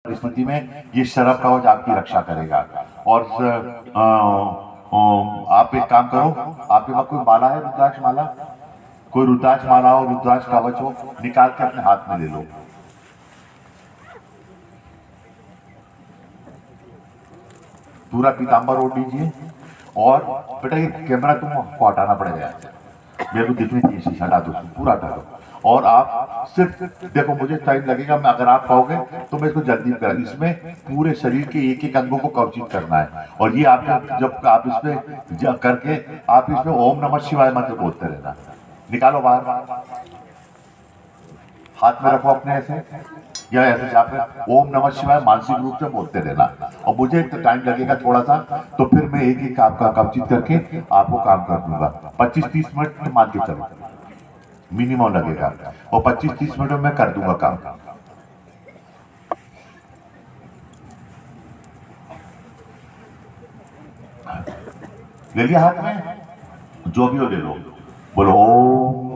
परिस्थिति में ये शरभ कवच आपकी रक्षा करेगा। और आप एक काम करो, आपके पास कोई माला है, रुद्राक्ष माला? कोई रुद्राक्ष माला हो, रुद्राक्ष कवच हो, निकाल के अपने हाथ में ले लो। पूरा पीतांबर ओढ़ लीजिए। और बेटा ये कैमरा तुमको हटाना पड़ेगा, मेरे को दिखनी चाहिए शीशा, हटा दो, पूरा हटा दो। और आप सिर्फ देखो, मुझे टाइम लगेगा, मैं अगर आप कहोगे तो मैं इसको जल्दी कर, इसमें पूरे शरीर के एक एक अंगों को कवचित करना है। और ये आप जब आप इसमें करके आप इसमें ओम नमः शिवाय मंत्र बोलते रहना। निकालो बाहर, हाथ में रखो अपने ऐसे, या ऐसे जाकर ओम नमः शिवाय मानसिक रूप से बोलते रहना। और मुझे टाइम लगेगा थोड़ा सा, तो फिर मैं एक एक आपका कवचित करके आपको काम कर दूंगा। 25-30 मिनट मान के चलो मिनिमम लगेगा, और 25-30 मिनट में मैं कर दूंगा काम। ले लिया हाथ में, जो भी हो ले लो। बोलो ओम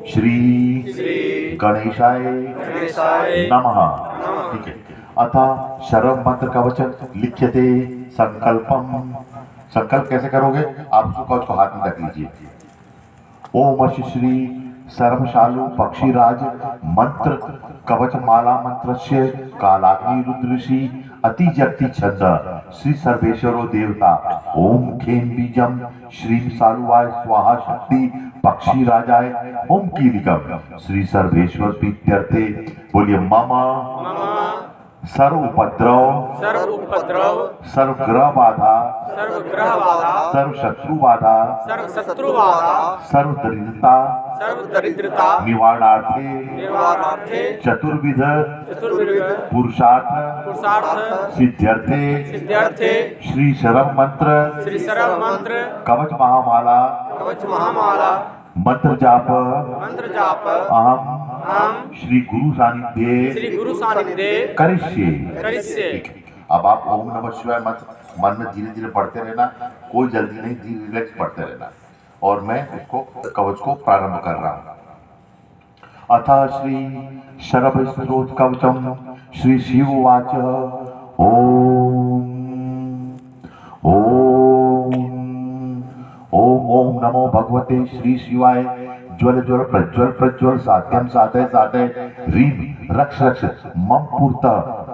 श्री गणेशाय नमः। ठीक है। अतः शरभ मंत्र कवच लिख्यते संकल्पम। संकल्प कैसे करोगे? आप उसको कवच को हाथ में रख लीजिए। ओम श्री सर्वशालु पक्षीराज मंत्र कवच माला मंत्रस्य कालाग्नि रुद्रषि अतिजक्ति छंद श्री सर्वेश्वरो देवता ओम खेम बीजम श्रीम सालुवाय स्वाहा शक्ति पक्षी राजाय ओम कीलिकम श्री सर्वेश्वर प्रीत्यर्थे बोलिए मम सर्व उपद्रव सर्व ग्रह बाधा सर्व शत्रु बाधा सर्व दरिद्रता निवारणार्थे चतुर्विध पुरुषार्थ सिद्ध्यर्थे श्री शरभ मंत्र कवच महामाला मंत्र जाप अहम श्री गुरु सानिध्य करिष्ये। अब आप ओम नमः शिवाय मंत्र मन में धीरे धीरे पढ़ते रहना, कोई जल्दी नहीं, धीरे रिलैक्स पढ़ते रहना। और मैं उसको कवच को प्रारंभ कर रहा हूं। अथ श्री शरभ स्त्रोत कवचम श्री शिव वाच ओम ओम ओम ओम नमो भगवते श्री शिवाय ज्वल ज्वल प्रज्वल प्रज्वल साध्यम साधय साधय ह्रीम रक्ष रक्ष मम पूर्त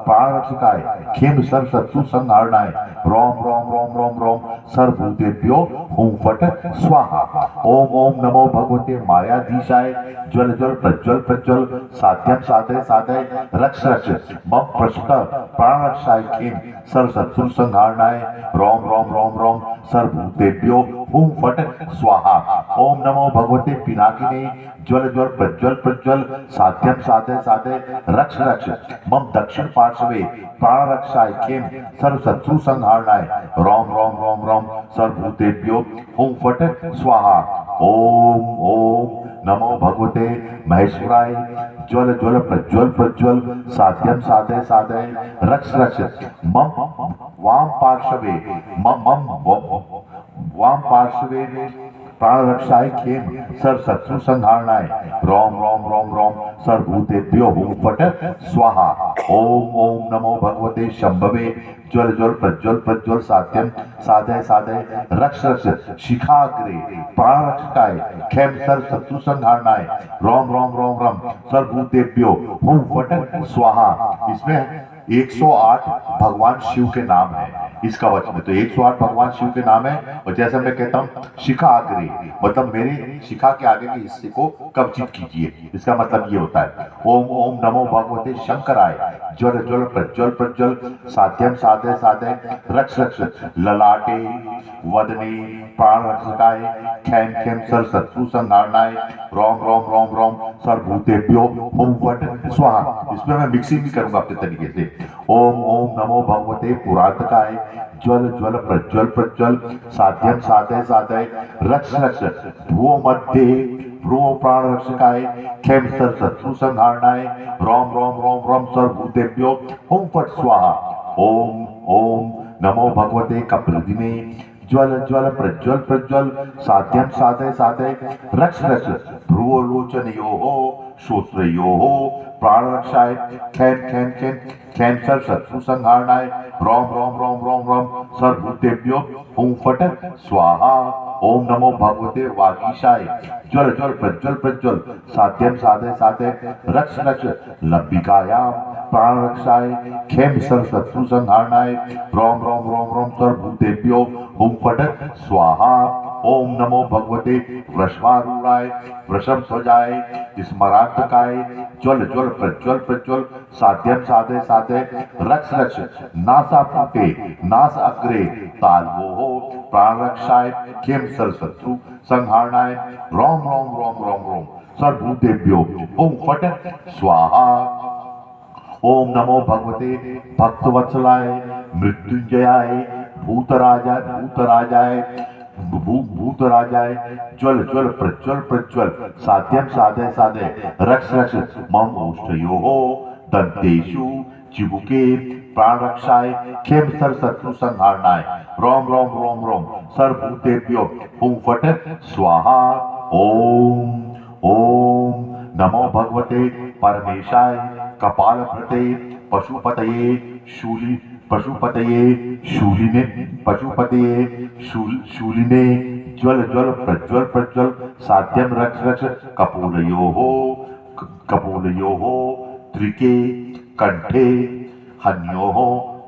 प्राण रक्षकाय खेम सर्व शत्रु संहारणाय रोम रोम रोम रोम रोम सर्वभूतेभ्यो हुम फट स्वाहा। ओम ओम नमो भगवते मायाधीशाय ज्वल ज्वल प्रज्वल प्रज्वल साध्यम साधय साधय रक्ष रक्ष मम प्रष्ट प्राण रक्षाय खेम सर्व शत्रु संहारणाय रोम रोम रोम रोम सर्वभूतेभ्यो हुम फट स्वाहा। ओम नमो भगवते पिनाकिने ज्वल ज्वल प्रज्वल प्रज्वल साध्यम साधय साधय रक्ष रक्ष मम दक्षिण पार्श्वे प्राण रक्षाय खेम सर्व शत्रु संहारणाय रोम रोम रोम रोम सर्वभूतेभ्यो हुम फट स्वाहा। ओम ओम नमो भगवते महेश्वराय ज्वल ज्वल प्रज्वल प्रज्वल साध्यम साधय साधय रक्ष रक्ष मम वाम पार्श्वे वाम पार्श्वे प्राण रक्षाय खेम सर्व शत्रु संहारणाय रोम रोम रोम रोम सर्वभूतेभ्यो हुम फट स्वाहा। ओम ओम नमो भगवते शंभवे ज्वल ज्वल प्रज्वल प्रज्वल साध्यम साधय साधय रक्ष रक्ष शिखाग्रे प्राण रक्षकाय खेम सर्व शत्रु संहारणाय रोम रोम रोम रोम सर्वभूतेभ्यो हुम फट स्वाहा। इसमें 108 भगवान शिव के नाम है इस कवच में। तो 108 भगवान शिव के नाम है। और जैसे मैं कहता हूँ शिखा आग्रे, मतलब मेरे शिखा के आगे के हिस्से को कवचित कीजिए, इसका मतलब ये होता है। ओम ओम नमो भगवते शंकराय ज्वल ज्वल प्रज्वल प्रज्वल साध्यम साधय साधय रक्ष रक्ष ललाटे वदने प्राण रक्षकाय खेम खेम सर्व शत्रु संहारणाय रोम रोम रोम रोम सर्वभूतेभ्यो हुम फट स्वाहा। इसमें मैं मिक्सिंग भी करूंगा अपने तरीके से। ओम ओम नमो भगवते पुरातकाय ज्वल ज्वल प्रज्वल प्रज्वल साध्यम साधय साधय रक्ष रक्ष भ्रुव मध्य भ्रुव प्राण रक्षकाय खेम सर्व शत्रु संहारणाय रोम रोम रोम रोम सर्वभूतेभ्यो हुम फट स्वाहा। ओम ओम नमो भगवते कपिलदिने ज्वल ज्वल प्रज्वल प्रज्वल साध्यम साधय साधय रक्ष रक्ष भ्रुवलोचनयोः श्रोत्रयोः प्राण रक्षाय खेम खेम खेम खेम सर शत्रु संहारणाय रोम रोम रोम रोम रोम सर्वभूतेभ्यो हुं फट स्वाहा ओम नमो भगवते वागीशाय ज्वल ज्वल प्रज्वल प्रज्वल साध्यम साधे साधे रक्ष रक्ष लंबिकायाम प्राण रक्षाय खेम सर शत्रु संहारणाय रोम रोम रोम रोम सर्वभूतेभ्यो हुं फट स्वाहा ओम नमो भगवते वृषभारूढ़ाय वृषभ ध्वजाय स्मरांतकाय ज्वल ज्वल प्रज्वल प्रज्वल साध्यम साधे साधे रक्ष रक्ष नासापुटे नास अग्रे ताल्वो प्राण रक्षाय खेम सर शत्रु संहारणाय रोम रोम रोम रोम रोम सर्वभूतेभ्यो ओम फट स्वाहा ओम नमो भगवते भक्तवत्सलाय मृत्युंजयाय भूतराजाय भूतराजाय ज्वल ज्वल प्रज्वल प्रज्वल साध्यम साधे साधे रक्ष रक्ष मम ओष्ठयोः दंतेषु चिबुके प्राण रक्षाय खेम सर शत्रु संहारणाय रोम रोम रोम रोम सर्वभूतेभ्यो हुं फट स्वाहा ओम ओम नमो भगवते परमेशाय कपालभृते पशुपतये शूलिने ज्वल ज्वल प्रज्वल प्रज्वल साध्यम रक्ष रक्ष कपोलयोः त्रिके कंठे हन्योः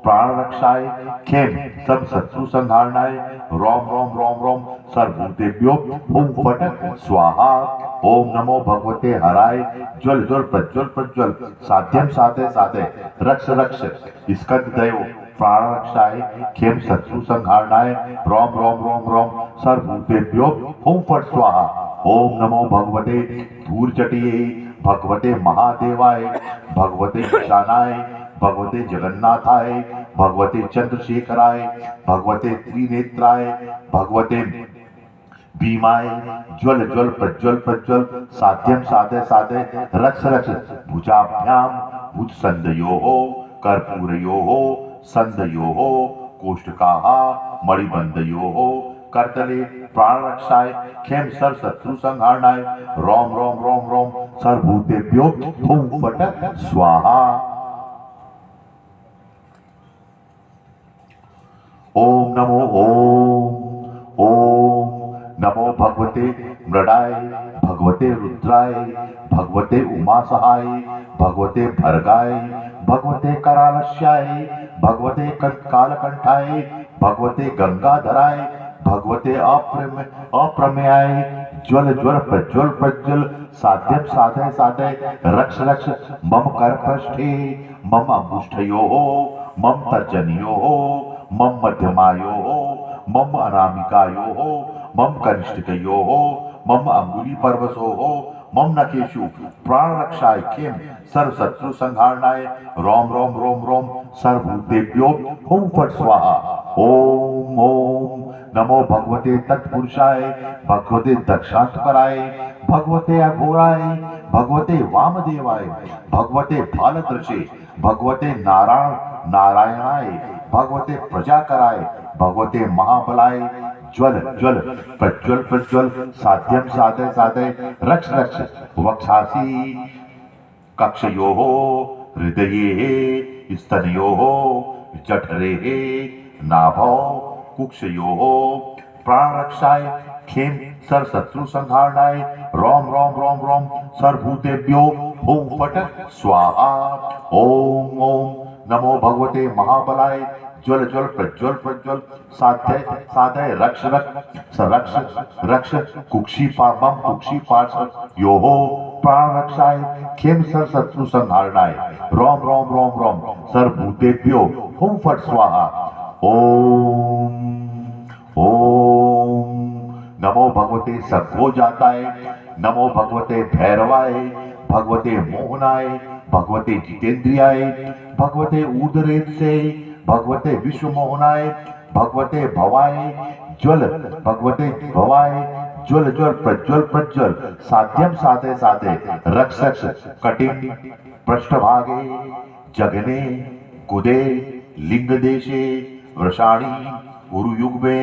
प्राण रक्षाय खेम सब शत्रु संहारणाय रोम रोम रोम रोम सर्वभूतेभ्यो हुं फट स्वाहा ओम नमो भगवते हराय ज्वल ज्वल प्रज्वल प्रज्वल साध्यम साधे साधे रक्ष रक्ष स्कंददेव प्राण रक्षाय खेम शत्रु संहारणाय रोम रोम रोम रोम सर्वभूतेभ्यो हुं फट स्वाहा ओम नमो भगवते धूर्जटिये भगवते महादेवाय भगवते ईशानाय भगवते जगन्नाथाय भगवते चंद्रशेखराय भगवते त्रिनेत्राय भगवते भीमाय ज्वल ज्वल प्रज्वल प्रज्वल साध्यम साधे साधे रक्ष रक्ष भुजाभ्याम भुज संदयोः कर्पूरयोः संदयोः कोष्ठकाः मणिबंधयोः करतले प्राण रक्षाय खेम सर शत्रु संहारणाय रोम रोम रोम रोम सर्वभूतेभ्यो हुं फट स्वाहा ओम नमो भगवते मृडाय भगवते रुद्राय भगवते उमासहाय भगवते भर्गाय भगवते करालस्याय भगवते कालकंठाय भगवते गंगाधराय भगवते अप्रमेयाय ज्वल ज्वल प्रज्वल प्रज्वल साध्यम साधे साधे रक्ष रक्ष मम करपृष्ठे मम अंगुष्ठयोः मम तर्जनयोः मम मध्यमायोः मम अनामिकायोः मम कनिष्ठिकयोः मम अंगुली पर्वसोः मम नखेषु प्राण रक्षाय खेम सर्व शत्रु संहारणाय रोम रोम रोम रोम सर्वभूतेभ्यो हुं फट स्वाहा ओम ओम नमो भगवते तत्पुरुषाय भगवते दक्षांतकराय भगवते अघोराय भगवते वामदेवाय भगवते भालदृशे भगवते नारायणाय भगवते प्रजाकराय भगवते महाबलाय ज्वल ज्वल प्रज्वल प्रज्वल साध्यम साधे साधे रक्ष रक्ष वक्षासी कक्षयोः हृदये स्तनयोः जठरे नाभौ कुक्षयोः प्राण रक्षाय खेम सर शत्रु संहारणाय रोम रोम रोम रोम सर्वभूतेभ्यो हुं फट स्वाहा ओम ओम नमो भगवते महाबलाय ज्वल ज्वल प्रज्वल प्रज्वल साध्य साधय रक्ष रक्ष कुक्षी पार्श्व योः प्राण रक्षाय खेम सर शत्रु संहारणाय रोम रोम रोम रोम सर्वभूतेभ्यो हुं फट स्वाहा ओम ओम नमो भगवते सद्भो जाताय नमो भगवते भैरवाय भगवते मोहनाय भगवते जितेंद्रियाय भगवते ऊर्ध्वरेतसे भगवते विश्वमोहनाय भगवते भवाय ज्वल भगवते भवाय ज्वल ज्वल प्रज्वल प्रज्वल साध्यम साधे साधे रक्ष रक्ष कटिंग पृष्ठभागे जगने गुदे लिंग देशे वृषाणी उरुयुग्मे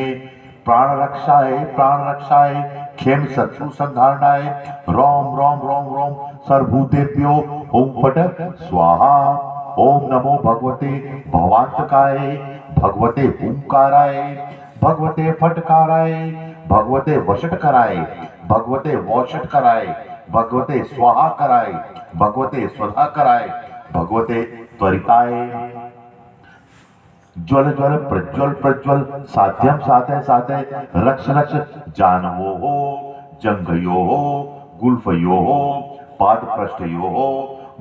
प्राण रक्षाय खेम शत्रु संहारणाय रोम रोम रोम रोम सर्वभूतेभ्यो हुम फट स्वाहा। ओम नमो भगवते भवांतकाय भगवते हुंकाराय भगवते फटकाराय भगवते वशटकराय भगवते वोषटकराय भगवते स्वाहा कराय भगवते स्वधा कराय भगवते त्वरिताय। ज्वल ज्वल प्रज्वल प्रज्वल साध्यम साधय साधय रक्ष रक्ष जानवो हो जंघयो हो गुल्फयो हो पाद पृष्ठयो हो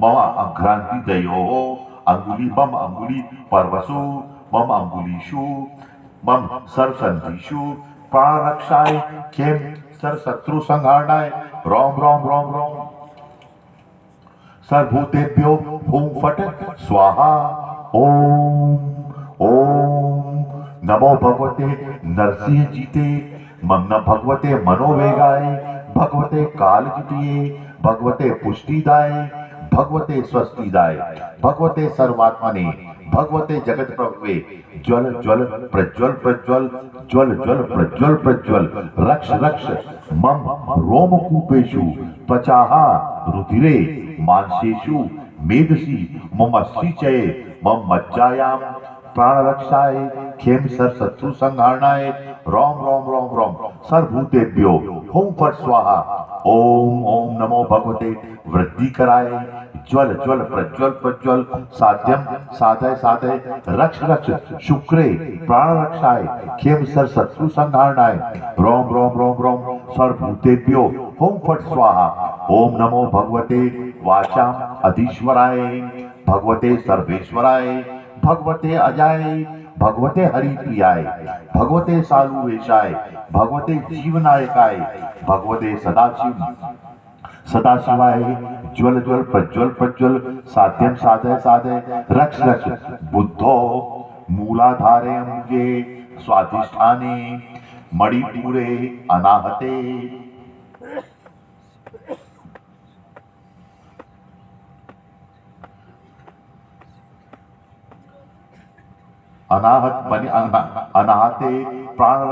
मम अघ्रांति दयो हो अंगुली मम अंगुली परवसु मम अंगुलीषु मम सरसंधिषु प्राण रक्षाय खेम सर शत्रु संहारणाय रोम रोम रोम रोम सर्वभूतेभ्यो हुम फट स्वाहा। ओम ओम नमो भगवते नरसिंह जीते मम न भगवते मनोवेगाय भगवते कालजितिये भगवते पुष्टिदाय भगवते स्वस्तिदाय भगवते सर्वात्मने भगवते जगत प्रभुवे ज्वल ज्वल प्रज्वल प्रज्वल ज्वल ज्वल प्रज्वल प्रज्वल रक्ष रक्ष मम रोमकूपेषु त्वचाः रुधिरे मांसेषु मेधसी मम श्रीचये मम मज्जायां प्राण रक्षाय खेम सर शत्रु संहारणाय रोम रोम रोम रोम सर्वभूतेभ्यो हुम फट स्वाहा। ओम ओम नमो भगवते वृद्धिकराय ज्वल ज्वल प्रज्वल प्रज्वल साध्यम साधय साधय रक्ष रक्ष शुक्रे प्राण रक्षाय खेम सर शत्रु संहारणाय रोम रोम रोम रोम सर्वभूतेभ्यो हुम फट स्वाहा। ओम नमो भगवते वाचाम अधीश्वराय भगवते सर्वेश्वराय भगवते अजाय भगवते हरिप्रियाय भगवते सालुवेशाय भगवते जीवनायकाय भगवते सदाशिव सदाशिवाय ज्वल ज्वल प्रज्वल प्रज्वल साध्यम साधय साधय रक्ष रक्ष बुद्धो मूलाधारे मुझे स्वाधिष्ठाने मणिपुरे अनाहते। अनाहत बनि अनाहते प्राण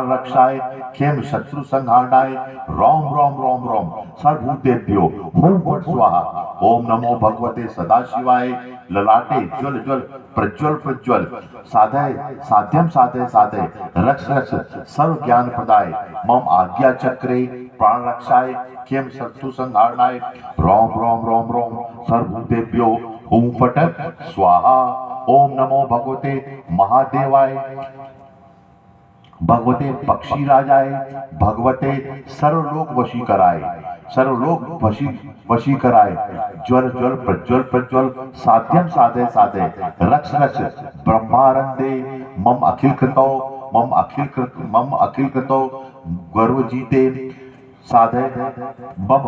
रक्षाय खेम शत्रु संहारणाय रोम रोम रोम रोम सर्वभूतेभ्यो हुम फट स्वाहा। ओम नमो भगवते सदाशिवाय ललाटे ज्वल ज्वल प्रज्वल प्रज्वल साधय साध्यम साधय साधय रक्ष रक्ष सर्व ज्ञान प्रदाय मम आज्ञा चक्रे प्राण रक्षाय खेम शत्रु संहारणाय रोम रोम रोम रोम सर्वभूतेभ्यो हुम फट स्वाहा। ओम नमो भगवते महादेवाय भगवते पक्षी राजाय भगवते सर्वलोक वशी कराय ज्वल ज्वल प्रज्वल प्रज्वल साध्यम साधय साधय रक्ष रक्ष ब्रह्मानंदे मम अखिल कृतो गर्व जीते साधय मम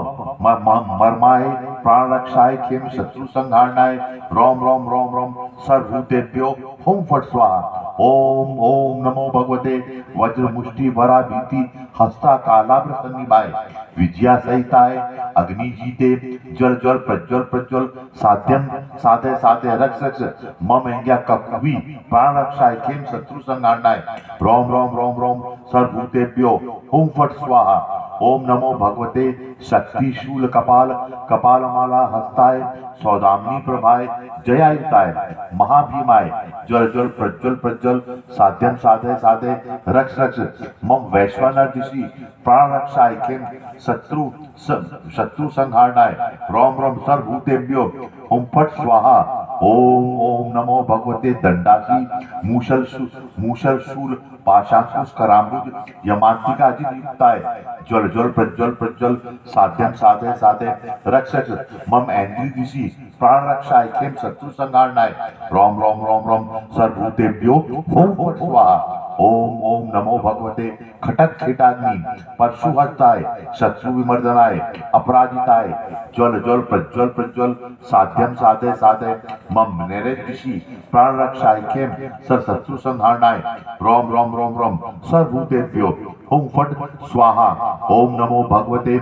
मर्माय प्राण रक्षाय खेम शत्रु संहारणाय रोम रोम रोम रोम सर्वभूतेभ्यो हुम फट स्वाहा। ओम ओम नमो भगवते वज्र मुष्टि वरा भीति हस्ता कालाभ्र सन्निभाय विजया सहिताय अग्नि जीते ज्वल ज्वल प्रज्वल प्रज्वल साध्यम साधय साधय रक्ष रक्ष मम इंग्या कपवी प्राण रक्षाय खेम शत्रु संहारणाय रोम रोम रोम रोम सर्वभूतेभ्यो हुम फट स्वाहा। ओम नमो भगवते शक्ति शूल कपाल कपालमाला हस्ताय सौदामिनी प्रभाय जयायुताय महाभीमाय ज्वल ज्वल प्रज्वल प्रज्वल साध्यम साधय साधय रक्ष रक्ष मम वैश्वानर दिशि प्राण रक्षाय खेम शत्रु संहारणाय रोम रोम सर्वभूतेभ्यो हुम फट स्वाहा। ओम ओम नमो भगवते दंडासी मूषल शूल पाशांकुश करांबुज यमांतिका युक्ताय ज्वल ज्वल प्रज्वल प्रज्वल साध्यम साधय साधय रक्ष रक्ष मम ऐन्द्री दिशि प्राण रक्षाय खेम शत्रु संहारणाय रोम रोम रोम रोम सर्वभूतेभ्यो हुम फट स्वाहा। ओम ओम नमो भगवते खटक खीटाग्नि परशुहस्ताय शत्रु विमर्दनाय अपराजिताय ज्वल ज्वल प्रज्वल प्रज्वल साध्यम साधय साधय मम नैरेदिशि प्राण रक्षाय खेम सर शत्रु संहारणाय रोम रोम रोम रोम सर्वभूतेभ्यो हुम फट स्वाहा। ओम नमो भगवते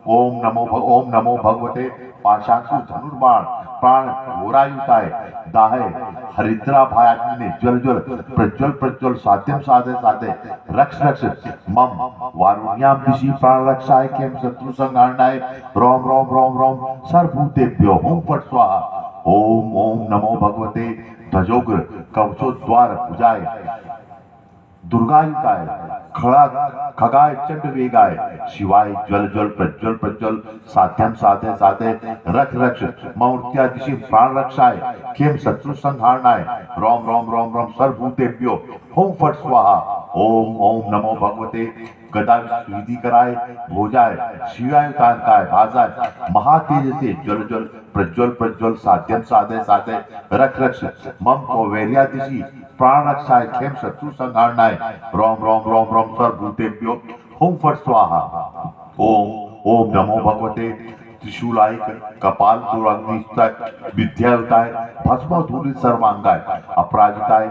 ओम नमो भगवते पाशांकु धनुर्बाण प्राण घोरायुताय दाहे हरिद्रा भायाग्नि ज्वल ज्वल प्रज्वल प्रज्वल साध्यम साधे साधे रक्ष रक्ष मम वारुण्याम दिशि प्राण रक्षाय केम शत्रु संहारणाय रोम रोम रोम रोम सर्वभूतेभ्यो ओम फट स्वाहा ओम ओम नमो भगवते ध्वजोग्र कवचोद्वार भुजाय दुर्गायुताय खड़ा खगाय चंड वेगाय शिवाय ज्वल ज्वल प्रज्वल प्रज्वल साध्यम साधे साधे रक्ष रक्ष मौर्त्या दिशि प्राण रक्षाय खेम शत्रु संहारणाय रोम रोम रोम रोम सर्वभूतेभ्यो ओम फट स्वाहा ओम ओम नमो भगवते गदा विधि कराय भोजाय शिवायुताय भाजाय महातेज से ज्वल ज्वल प्रज्वल प्रज्वल साध्यम साधे साधे रक्ष रक्ष मम कोवेरिया दिशि प्राण रक्षाय खेम शत्रु संहारणाय रोम रोम रोम रोम सर्वभूतेभ्यो ओम फट स्वाहा ओम ओम नमो भगवते त्रिशूलाय कपाल दुराग्निस्ताय विद्यायुताय भस्म धूलि सर्वांगाय अपराजिताय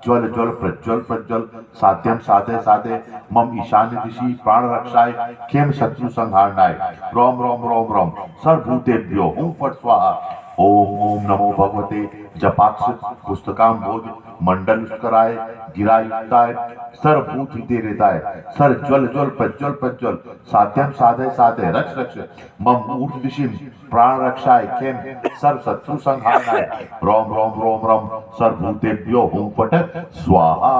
ज्वल ज्वल प्रज्वल प्रज्वल साध्यम साधे साधे मम ईशान्य दिशि प्राण रक्षाय खेम शत्रु संहारणाय रोम रोम रोम रोम सर्वभूतेभ्यो ओम फट स्वाहा ओम ओम नमो भगवते जपाक्ष पुस्तकाम्भोज मंडलुष्कराय गिरायुक्ताय सर्वभूत हितेरेताय सर ज्वल ज्वल प्रज्वल प्रज्वल साध्यम साधे साधे रक्ष रक्ष मम ऊर्ध्व दिशि प्राण रक्षाय खेम सर्व शत्रु संहारणाय रोम रोम रोम रोम सर्वभूतेभ्यो ओम फट स्वाहा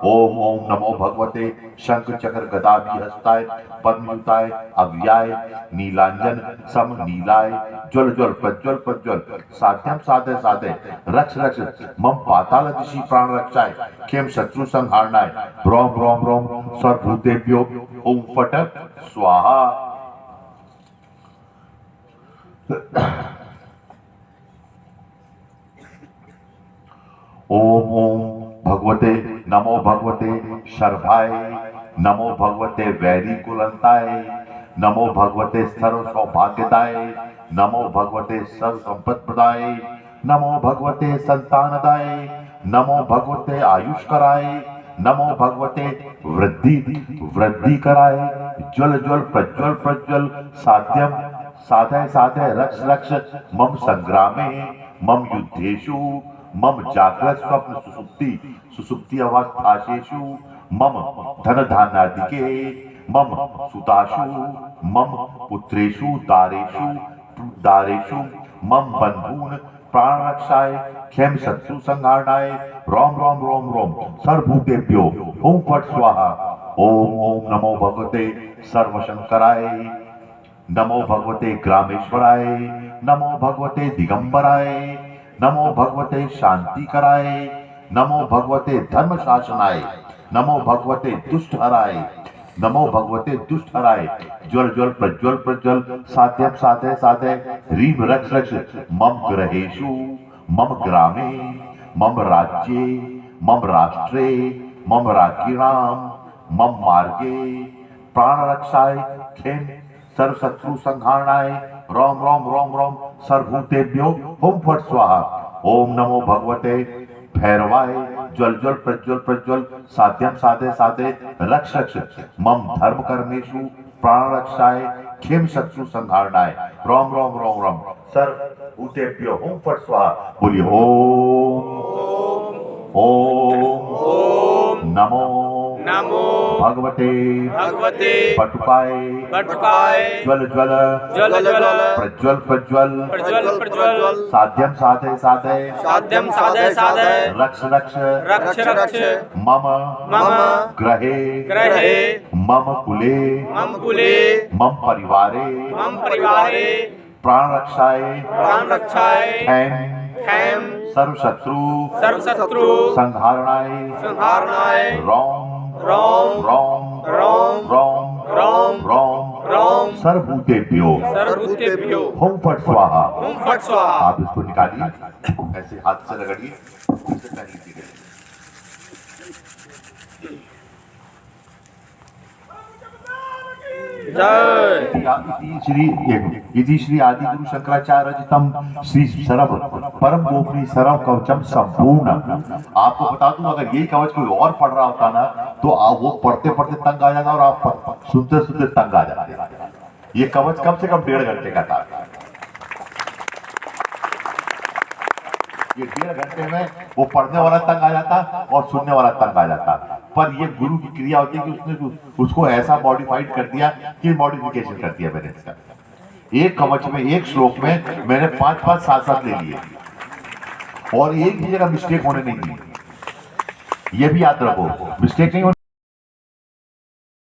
ओम ओम नमो भगवते शंख चक्र गदाभि हस्ताय पद्मयुताय अव्याय नीलांजन सम नीलाय ज्वल ज्वल प्रज्वल प्रज्वल साध्यम साधे साधे रक्ष रक्ष मम पाताल दिशि प्राण रक्षाय खेम शत्रु संहारणाय रोम रोम रोम सर्वभूतेभ्यो ओम फट स्वाहा ओम ओम भगवते नमो भगवते शर्भाय नमो भगवते वैरी कुलंताय नमो भगवते सर्व सौभाग्यदाय नमो भगवते सर्व संपद प्रदाय नमो भगवते संतानदाय नमो भगवते आयुष्कराय नमो भगवते वृद्धि वृद्धि कराय ज्वल ज्वल प्रज्वल प्रज्वल साध्यम साधे साधे रक्ष रक्ष मम संग्रामे मम युद्धेषु मम जाग्रत स्वप्न सुसुप्ति सुसुप्ति अवस्थाशेषु मम धन धान्यादिके मम सुताशु मम पुत्रेषु दारेषु मम बंधून प्राण रक्षाय खेम शत्रु संहारणाय रोम रोम रोम रोम सर्वभूतेभ्यो ओम फट स्वाहा ओम ओम नमो भगवते सर्वशंकराय नमो भगवते ग्रामेश्वराय नमो भगवते दिगंबराय नमो भगवते शांति कराय नमो भगवते धर्म शासनाय नमो भगवते दुष्ट हराय नमो भगवते दुष्ट हराय ज्वल ज्वल प्रज्वल प्रज्वल साध्यम साधे साधे रीम रक्ष रक्ष मम ग्रहेषु मम ग्रामे मम राज्ये मम राष्ट्रे मम राज्ञाम मम मार्गे प्राण रक्षाय खेम सर्व शत्रु संहारणाय रोम रोम रोम रोम सर्वभूतेभ्यो ओम फट स्वाहा ओम नमो भगवते भैरवाय ज्वल ज्वल प्रज्वल प्रज्वल साध्यम साधे साधे रक्ष रक्ष मम धर्म कर्मेषु प्राण रक्षाय खेम शत्रु संहारणाय रोम रोम रोम रोम सर्वभूतेभ्यो ओम फट स्वाहा बोलिए ओम नमो नमो भगवते भगवते पटुकाय पटुकाय ज्वल ज्वल ज्वल ज्वल प्रज्वल प्रज्वल प्रज्वल प्रज्वल साध्यम साधे साधे साध्यम साधे साधे रक्ष रक्ष रक्ष रक्ष मम मम ग्रहे ग्रहे मम कुले मम कुले मम परिवारे मम परिवारे प्राण रक्षाय प्राण रक्षाय खेम सर्व शत्रु संहारणाय संहारणाय रोम रोम रोम रोम रोम रोम रोम रोम सर्वभूतेभ्यो सर्वभूतेभ्यो ओम फट स्वाहा ओम फट स्वाहा। आप इसको निकालिए ऐसे हाथ से रगड़िए इसे पहन लीजिए। इति श्री आदि गुरु शंकराचार्य रचितम श्री सरव परम गोपनीय सरव कवचम संपूर्ण। आपको बता दूं अगर यही कवच कोई और पढ़ रहा होता ना तो आप वो पढ़ते पढ़ते तंग आ जाता और आप सुनते सुनते तंग आ जाते। ये कवच कम से कम 1.5 घंटे का था। ये 1.5 घंटे में वो पढ़ने वाला तंग आ जाता और सुनने वाला तंग आ जाता। पर ये गुरु की क्रिया होती है कि उसने उसको ऐसा मॉडिफाइड कर दिया कि मॉडिफिकेशन कर दिया मैंने इसका। एक कवच में, एक श्लोक में मैंने 5-5 साथ ले लिए और एक भी जगह मिस्टेक होने नहीं दी। ये भी याद रखो, मिस्टेक नहीं होने